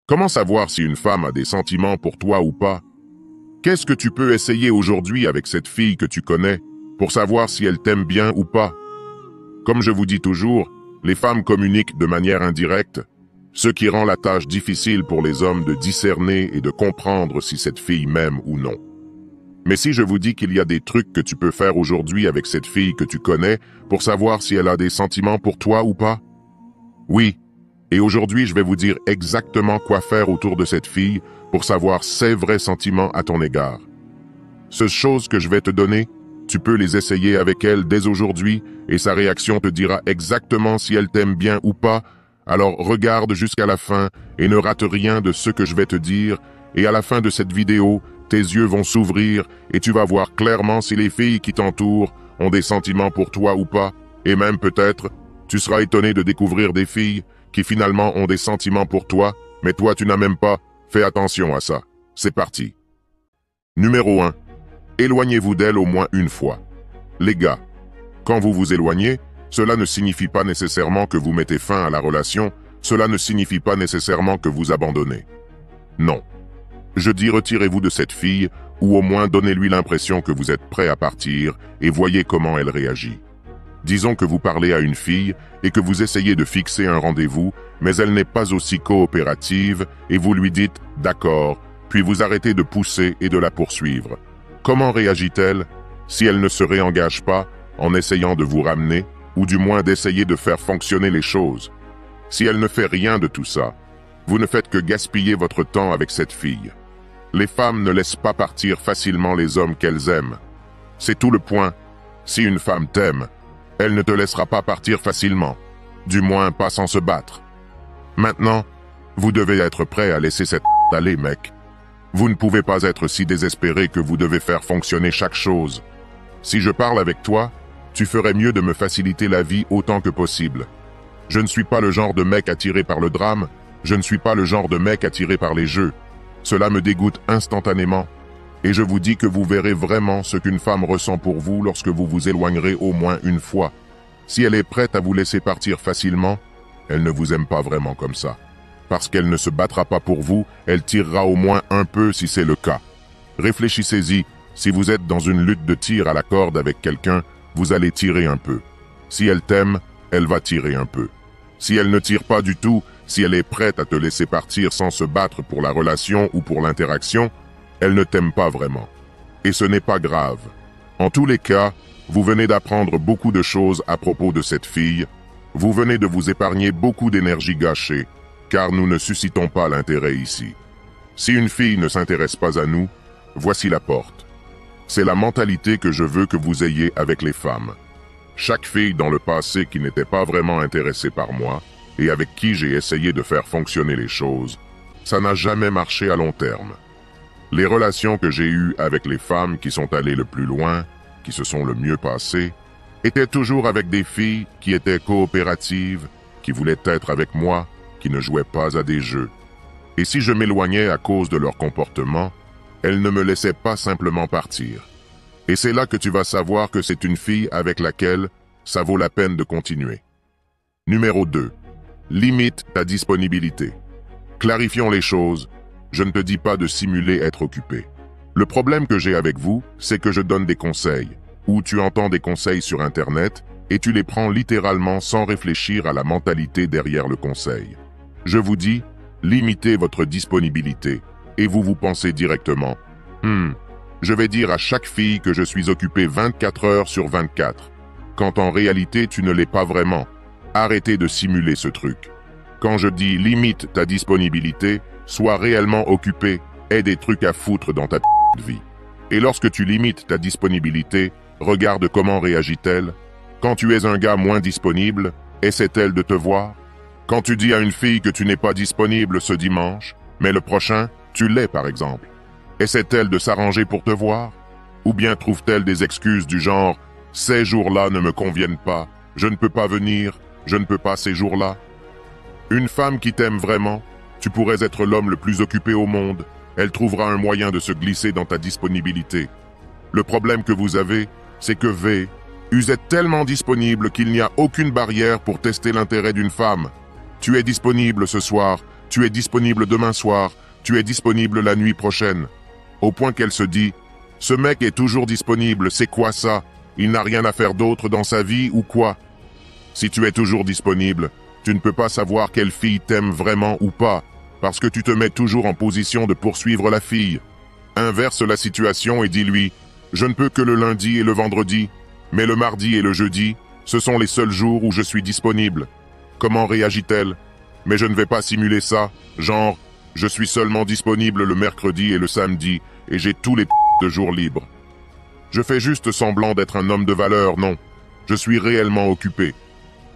Comment savoir si une femme a des sentiments pour toi ou pas? Qu'est-ce que tu peux essayer aujourd'hui avec cette fille que tu connais pour savoir si elle t'aime bien ou pas? Comme je vous dis toujours, les femmes communiquent de manière indirecte, ce qui rend la tâche difficile pour les hommes de discerner et de comprendre si cette fille m'aime ou non. Mais si je vous dis qu'il y a des trucs que tu peux faire aujourd'hui avec cette fille que tu connais pour savoir si elle a des sentiments pour toi ou pas? Oui. Et aujourd'hui, je vais vous dire exactement quoi faire autour de cette fille pour savoir ses vrais sentiments à ton égard. Ces choses que je vais te donner, tu peux les essayer avec elle dès aujourd'hui et sa réaction te dira exactement si elle t'aime bien ou pas. Alors regarde jusqu'à la fin et ne rate rien de ce que je vais te dire. Et à la fin de cette vidéo, tes yeux vont s'ouvrir et tu vas voir clairement si les filles qui t'entourent ont des sentiments pour toi ou pas. Et même peut-être, tu seras étonné de découvrir des filles qui finalement ont des sentiments pour toi, mais toi tu n'as même pas. Fais attention à ça. C'est parti. Numéro 1. Éloignez-vous d'elle au moins une fois. Les gars, quand vous vous éloignez, cela ne signifie pas nécessairement que vous mettez fin à la relation, cela ne signifie pas nécessairement que vous abandonnez. Non. Je dis retirez-vous de cette fille, ou au moins donnez-lui l'impression que vous êtes prêt à partir et voyez comment elle réagit. Disons que vous parlez à une fille et que vous essayez de fixer un rendez-vous, mais elle n'est pas aussi coopérative et vous lui dites « d'accord », puis vous arrêtez de pousser et de la poursuivre. Comment réagit-elle si elle ne se réengage pas en essayant de vous ramener, ou du moins d'essayer de faire fonctionner les choses? Si elle ne fait rien de tout ça, vous ne faites que gaspiller votre temps avec cette fille. Les femmes ne laissent pas partir facilement les hommes qu'elles aiment. C'est tout le point. Si une femme t'aime, elle ne te laissera pas partir facilement, du moins pas sans se battre. Maintenant, vous devez être prêt à laisser cette aller, mec. Vous ne pouvez pas être si désespéré que vous devez faire fonctionner chaque chose. Si je parle avec toi, tu ferais mieux de me faciliter la vie autant que possible. Je ne suis pas le genre de mec attiré par le drame, je ne suis pas le genre de mec attiré par les jeux. Cela me dégoûte instantanément. Et je vous dis que vous verrez vraiment ce qu'une femme ressent pour vous lorsque vous vous éloignerez au moins une fois. Si elle est prête à vous laisser partir facilement, elle ne vous aime pas vraiment comme ça. Parce qu'elle ne se battra pas pour vous, elle tirera au moins un peu si c'est le cas. Réfléchissez-y, si vous êtes dans une lutte de tir à la corde avec quelqu'un, vous allez tirer un peu. Si elle t'aime, elle va tirer un peu. Si elle ne tire pas du tout, si elle est prête à te laisser partir sans se battre pour la relation ou pour l'interaction, elle ne t'aime pas vraiment. Et ce n'est pas grave. En tous les cas, vous venez d'apprendre beaucoup de choses à propos de cette fille. Vous venez de vous épargner beaucoup d'énergie gâchée, car nous ne suscitons pas l'intérêt ici. Si une fille ne s'intéresse pas à nous, voici la porte. C'est la mentalité que je veux que vous ayez avec les femmes. Chaque fille dans le passé qui n'était pas vraiment intéressée par moi, et avec qui j'ai essayé de faire fonctionner les choses, ça n'a jamais marché à long terme. Les relations que j'ai eues avec les femmes qui sont allées le plus loin, qui se sont le mieux passées, étaient toujours avec des filles qui étaient coopératives, qui voulaient être avec moi, qui ne jouaient pas à des jeux. Et si je m'éloignais à cause de leur comportement, elles ne me laissaient pas simplement partir. Et c'est là que tu vas savoir que c'est une fille avec laquelle ça vaut la peine de continuer. Numéro 2. Limite ta disponibilité. Clarifions les choses. Je ne te dis pas de simuler être occupé. Le problème que j'ai avec vous, c'est que je donne des conseils, ou tu entends des conseils sur Internet, et tu les prends littéralement sans réfléchir à la mentalité derrière le conseil. Je vous dis, limitez votre disponibilité, et vous pensez directement, je vais dire à chaque fille que je suis occupé 24 heures sur 24, quand en réalité tu ne l'es pas vraiment. Arrêtez de simuler ce truc. Quand je dis limite ta disponibilité, sois réellement occupé, aie des trucs à foutre dans ta vie. Et lorsque tu limites ta disponibilité, regarde comment réagit-elle. Quand tu es un gars moins disponible, essaie-t-elle de te voir? Quand tu dis à une fille que tu n'es pas disponible ce dimanche, mais le prochain, tu l'es par exemple, essaie-t-elle de s'arranger pour te voir? Ou bien trouve-t-elle des excuses du genre « ces jours-là ne me conviennent pas, je ne peux pas venir, je ne peux pas ces jours-là ». Une femme qui t'aime vraiment, tu pourrais être l'homme le plus occupé au monde, elle trouvera un moyen de se glisser dans ta disponibilité. Le problème que vous avez, c'est que vous êtes tellement disponible qu'il n'y a aucune barrière pour tester l'intérêt d'une femme. Tu es disponible ce soir, tu es disponible demain soir, tu es disponible la nuit prochaine. Au point qu'elle se dit, ce mec est toujours disponible, c'est quoi ça? Il n'a rien à faire d'autre dans sa vie ou quoi? Si tu es toujours disponible, tu ne peux pas savoir quelle fille t'aime vraiment ou pas, parce que tu te mets toujours en position de poursuivre la fille. Inverse la situation et dis-lui, je ne peux que le lundi et le vendredi, mais le mardi et le jeudi, ce sont les seuls jours où je suis disponible. Comment réagit-elle? Mais je ne vais pas simuler ça, genre, je suis seulement disponible le mercredi et le samedi, et j'ai tous les de jours libres. Je fais juste semblant d'être un homme de valeur, non. Je suis réellement occupé.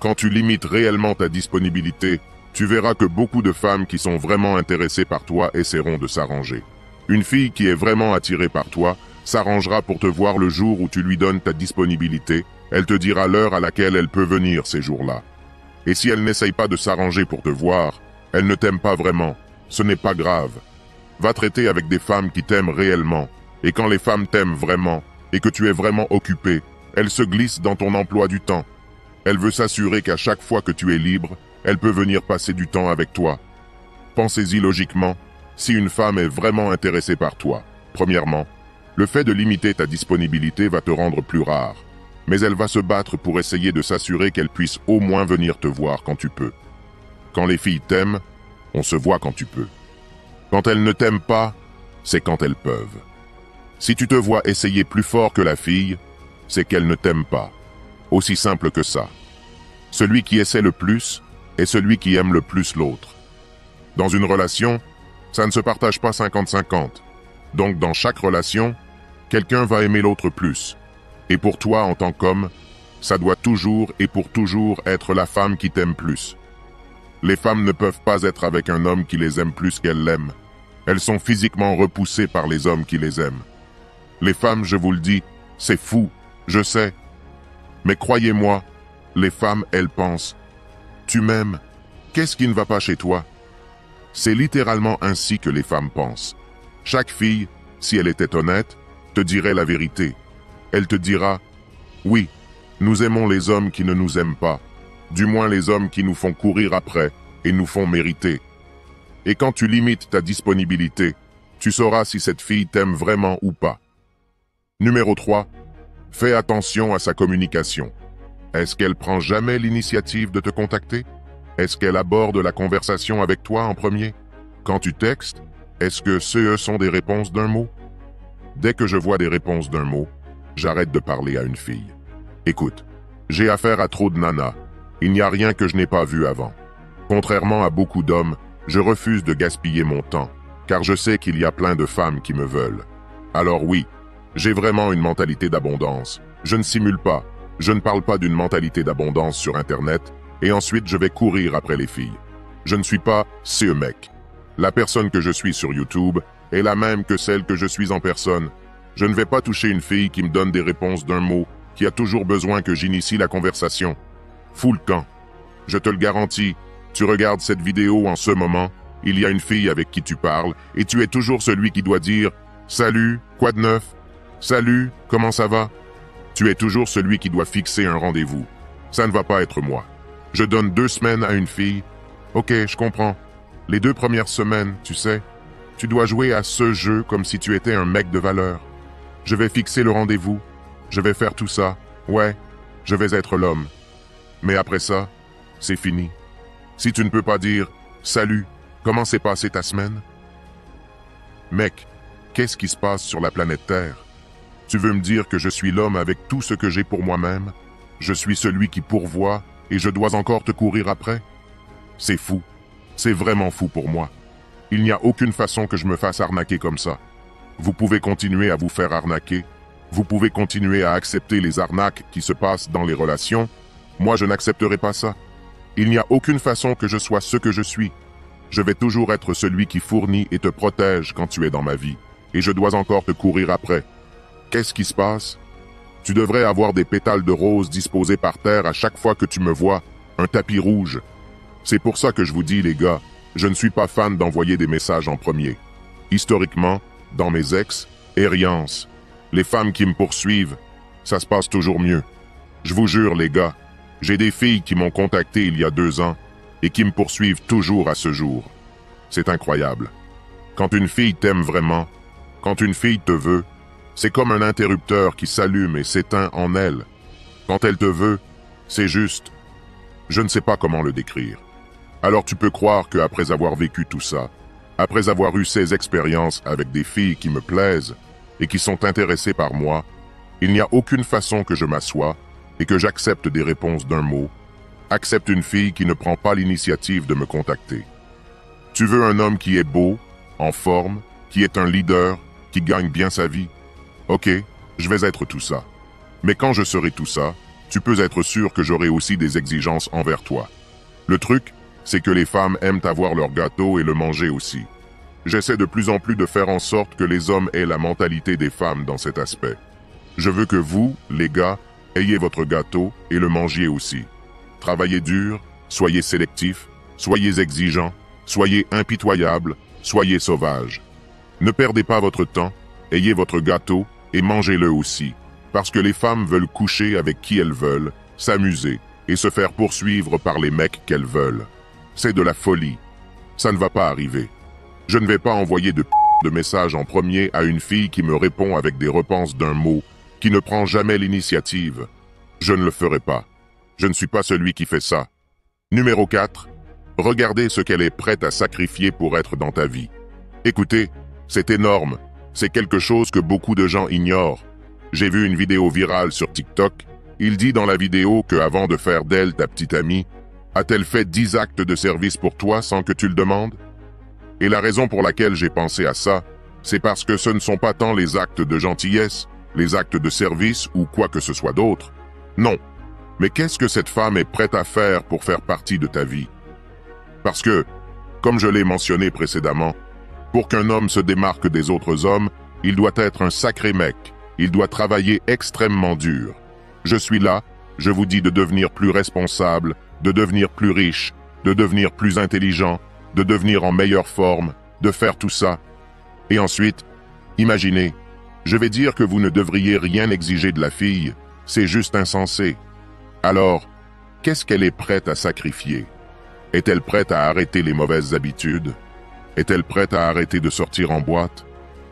Quand tu limites réellement ta disponibilité, tu verras que beaucoup de femmes qui sont vraiment intéressées par toi essaieront de s'arranger. Une fille qui est vraiment attirée par toi s'arrangera pour te voir le jour où tu lui donnes ta disponibilité. Elle te dira l'heure à laquelle elle peut venir ces jours-là. Et si elle n'essaye pas de s'arranger pour te voir, elle ne t'aime pas vraiment. Ce n'est pas grave. Va traiter avec des femmes qui t'aiment réellement. Et quand les femmes t'aiment vraiment, et que tu es vraiment occupé, elles se glissent dans ton emploi du temps. Elle veut s'assurer qu'à chaque fois que tu es libre, elle peut venir passer du temps avec toi. Pensez-y logiquement, si une femme est vraiment intéressée par toi, premièrement, le fait de limiter ta disponibilité va te rendre plus rare, mais elle va se battre pour essayer de s'assurer qu'elle puisse au moins venir te voir quand tu peux. Quand les filles t'aiment, on se voit quand tu peux. Quand elles ne t'aiment pas, c'est quand elles peuvent. Si tu te vois essayer plus fort que la fille, c'est qu'elle ne t'aime pas. Aussi simple que ça. Celui qui essaie le plus est celui qui aime le plus l'autre. Dans une relation, ça ne se partage pas 50-50. Donc dans chaque relation, quelqu'un va aimer l'autre plus. Et pour toi en tant qu'homme, ça doit toujours et pour toujours être la femme qui t'aime plus. Les femmes ne peuvent pas être avec un homme qui les aime plus qu'elles l'aiment. Elles sont physiquement repoussées par les hommes qui les aiment. Les femmes, je vous le dis, c'est fou, je sais. Mais croyez-moi, les femmes, elles pensent « Tu m'aimes, qu'est-ce qui ne va pas chez toi ?» C'est littéralement ainsi que les femmes pensent. Chaque fille, si elle était honnête, te dirait la vérité. Elle te dira « Oui, nous aimons les hommes qui ne nous aiment pas, du moins les hommes qui nous font courir après et nous font mériter. » Et quand tu limites ta disponibilité, tu sauras si cette fille t'aime vraiment ou pas. Numéro 3. Fais attention à sa communication. Est-ce qu'elle prend jamais l'initiative de te contacter? Est-ce qu'elle aborde la conversation avec toi en premier? Quand tu textes, est-ce que ce sont des réponses d'un mot? Dès que je vois des réponses d'un mot, j'arrête de parler à une fille. Écoute, j'ai affaire à trop de nanas. Il n'y a rien que je n'ai pas vu avant. Contrairement à beaucoup d'hommes, je refuse de gaspiller mon temps, car je sais qu'il y a plein de femmes qui me veulent. Alors oui, j'ai vraiment une mentalité d'abondance. Je ne simule pas. Je ne parle pas d'une mentalité d'abondance sur Internet, et ensuite je vais courir après les filles. Je ne suis pas ce mec. La personne que je suis sur YouTube est la même que celle que je suis en personne. Je ne vais pas toucher une fille qui me donne des réponses d'un mot, qui a toujours besoin que j'initie la conversation. Fous le camp. Je te le garantis, tu regardes cette vidéo en ce moment, il y a une fille avec qui tu parles, et tu es toujours celui qui doit dire « Salut, quoi de neuf? Salut, comment ça va ?» Tu es toujours celui qui doit fixer un rendez-vous. Ça ne va pas être moi. Je donne 2 semaines à une fille. Ok, je comprends. Les 2 premières semaines, tu sais, tu dois jouer à ce jeu comme si tu étais un mec de valeur. Je vais fixer le rendez-vous. Je vais faire tout ça. Ouais, je vais être l'homme. Mais après ça, c'est fini. Si tu ne peux pas dire « Salut, comment s'est passée ta semaine ?» Mec, qu'est-ce qui se passe sur la planète Terre? Tu veux me dire que je suis l'homme avec tout ce que j'ai pour moi-même? Je suis celui qui pourvoit et je dois encore te courir après? C'est fou. C'est vraiment fou pour moi. Il n'y a aucune façon que je me fasse arnaquer comme ça. Vous pouvez continuer à vous faire arnaquer. Vous pouvez continuer à accepter les arnaques qui se passent dans les relations. Moi, je n'accepterai pas ça. Il n'y a aucune façon que je sois ce que je suis. Je vais toujours être celui qui fournit et te protège quand tu es dans ma vie. Et je dois encore te courir après. Qu'est-ce qui se passe? Tu devrais avoir des pétales de rose disposés par terre à chaque fois que tu me vois, un tapis rouge. C'est pour ça que je vous dis, les gars, je ne suis pas fan d'envoyer des messages en premier. Historiquement, dans mes ex, Eriance, Les femmes qui me poursuivent, ça se passe toujours mieux. Je vous jure, les gars, j'ai des filles qui m'ont contacté il y a 2 ans et qui me poursuivent toujours à ce jour. C'est incroyable. Quand une fille t'aime vraiment, quand une fille te veut, c'est comme un interrupteur qui s'allume et s'éteint en elle. Quand elle te veut, c'est juste... Je ne sais pas comment le décrire. Alors tu peux croire qu'après avoir vécu tout ça, après avoir eu ces expériences avec des filles qui me plaisent et qui sont intéressées par moi, il n'y a aucune façon que je m'assoie et que j'accepte des réponses d'un mot, accepte une fille qui ne prend pas l'initiative de me contacter. Tu veux un homme qui est beau, en forme, qui est un leader, qui gagne bien sa vie? Ok, je vais être tout ça. Mais quand je serai tout ça, tu peux être sûr que j'aurai aussi des exigences envers toi. Le truc, c'est que les femmes aiment avoir leur gâteau et le manger aussi. J'essaie de plus en plus de faire en sorte que les hommes aient la mentalité des femmes dans cet aspect. Je veux que vous, les gars, ayez votre gâteau et le mangiez aussi. Travaillez dur, soyez sélectifs, soyez exigeants, soyez impitoyables, soyez sauvages. Ne perdez pas votre temps, ayez votre gâteau et mangez-le aussi, parce que les femmes veulent coucher avec qui elles veulent, s'amuser et se faire poursuivre par les mecs qu'elles veulent. C'est de la folie. Ça ne va pas arriver. Je ne vais pas envoyer de message en premier à une fille qui me répond avec des repenses d'un mot, qui ne prend jamais l'initiative. Je ne le ferai pas. Je ne suis pas celui qui fait ça. Numéro 4. Regardez ce qu'elle est prête à sacrifier pour être dans ta vie. Écoutez, c'est énorme. C'est quelque chose que beaucoup de gens ignorent. J'ai vu une vidéo virale sur TikTok. Il dit dans la vidéo qu'avant de faire d'elle ta petite amie, a-t-elle fait 10 actes de service pour toi sans que tu le demandes? Et la raison pour laquelle j'ai pensé à ça, c'est parce que ce ne sont pas tant les actes de gentillesse, les actes de service ou quoi que ce soit d'autre. Non. Mais qu'est-ce que cette femme est prête à faire pour faire partie de ta vie? Parce que, comme je l'ai mentionné précédemment, pour qu'un homme se démarque des autres hommes, il doit être un sacré mec. Il doit travailler extrêmement dur. Je suis là, je vous dis de devenir plus responsable, de devenir plus riche, de devenir plus intelligent, de devenir en meilleure forme, de faire tout ça. Et ensuite, imaginez, je vais dire que vous ne devriez rien exiger de la fille, c'est juste insensé. Alors, qu'est-ce qu'elle est prête à sacrifier? Est-elle prête à arrêter les mauvaises habitudes? Est-elle prête à arrêter de sortir en boîte?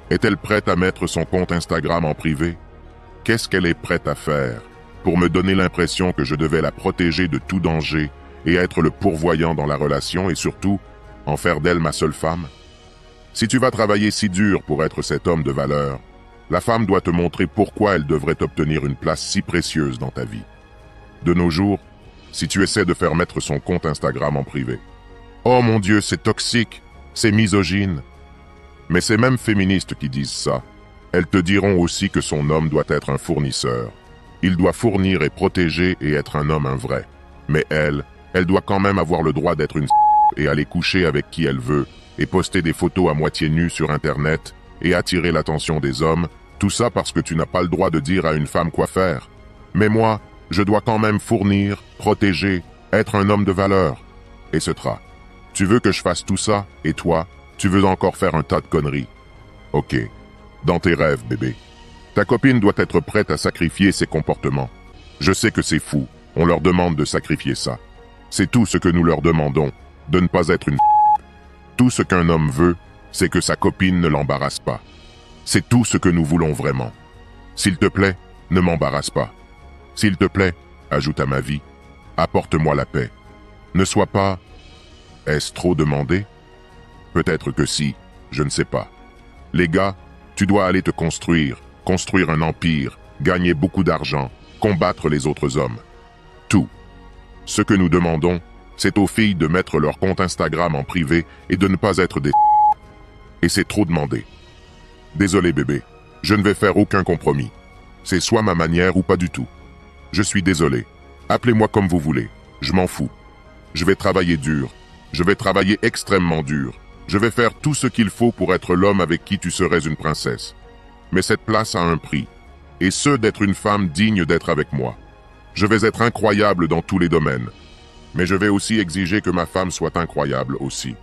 Est-elle prête à mettre son compte Instagram en privé? Qu'est-ce qu'elle est prête à faire pour me donner l'impression que je devais la protéger de tout danger et être le pourvoyant dans la relation et surtout, en faire d'elle ma seule femme? Si tu vas travailler si dur pour être cet homme de valeur, la femme doit te montrer pourquoi elle devrait obtenir une place si précieuse dans ta vie. De nos jours, si tu essaies de faire mettre son compte Instagram en privé, oh mon Dieu, c'est toxique, c'est misogyne. Mais ces mêmes féministes qui disent ça, elles te diront aussi que son homme doit être un fournisseur. Il doit fournir et protéger et être un homme un vrai. Mais elle doit quand même avoir le droit d'être une et aller coucher avec qui elle veut, et poster des photos à moitié nues sur Internet, et attirer l'attention des hommes, tout ça parce que tu n'as pas le droit de dire à une femme quoi faire. Mais moi, je dois quand même fournir, protéger, être un homme de valeur. Et tu veux que je fasse tout ça, et toi, tu veux encore faire un tas de conneries. Ok, dans tes rêves, bébé. Ta copine doit être prête à sacrifier ses comportements. Je sais que c'est fou, on leur demande de sacrifier ça. C'est tout ce que nous leur demandons, de ne pas être une Tout ce qu'un homme veut, c'est que sa copine ne l'embarrasse pas. C'est tout ce que nous voulons vraiment. S'il te plaît, ne m'embarrasse pas. S'il te plaît, ajoute à ma vie, apporte-moi la paix. Ne sois pas... Est-ce trop demandé? Peut-être que si, je ne sais pas. Les gars, tu dois aller te construire un empire, gagner beaucoup d'argent, combattre les autres hommes. Tout. Ce que nous demandons, c'est aux filles de mettre leur compte Instagram en privé et de ne pas être des... Et c'est trop demandé. Désolé bébé, je ne vais faire aucun compromis. C'est soit ma manière ou pas du tout. Je suis désolé. Appelez-moi comme vous voulez. Je m'en fous. Je vais travailler dur. Je vais travailler extrêmement dur. Je vais faire tout ce qu'il faut pour être l'homme avec qui tu serais une princesse. Mais cette place a un prix. Et ce d'être une femme digne d'être avec moi. Je vais être incroyable dans tous les domaines. Mais je vais aussi exiger que ma femme soit incroyable aussi.